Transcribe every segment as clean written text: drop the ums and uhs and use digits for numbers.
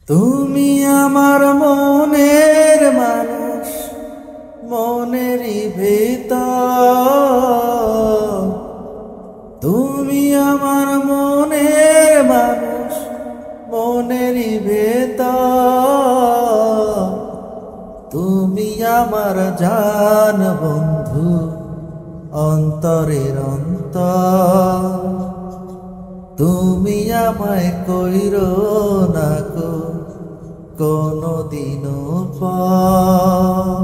তুমি আমার মনের মানুষ, মনেরই ভেতর। তুমি আমার মনের মানুষ, মনেরই ভেতর। তুমি আমার জান বন্ধু, অন্তরের অন্তর। তুমি আমায় কইরো না কো কোনদিনও পর।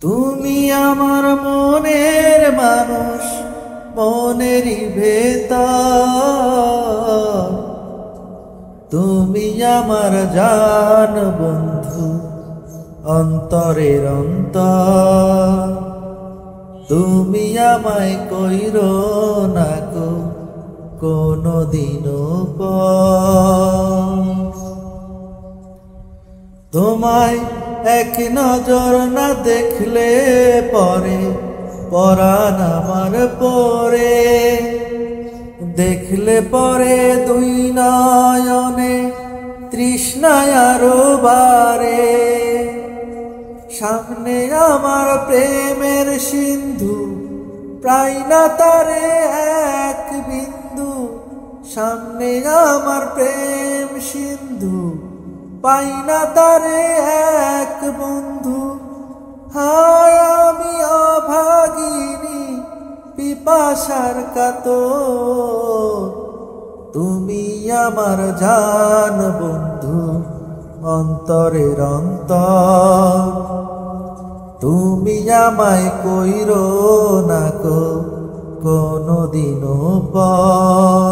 তুমি আমার মনের মানুষ, মনেরই ভেতর। তুমি আমার জান বন্ধু, অন্তরের অন্তর। তুমি আমায় কইরো না কো কোনদিনও পর। তোমায় এক নজর না দেখলে পরে পরাণ আমার পরে। দেখলে পরে দুই নয়নে তৃষ্ণায় আরো বারে। সামনে আমার প্রেমের সিন্ধু, প্রায় না তারে এক বিন্দু। সামনে আমার প্রেম সিন্ধু, পাই না তারে এক বন্ধু। হায় আমি অভাগিনী, পিপাসার কাতর। তুমি আমার জান বন্ধু, অন্তরের অন্তর। তুমি আমায় কইরো না কো কোনদিনও পর।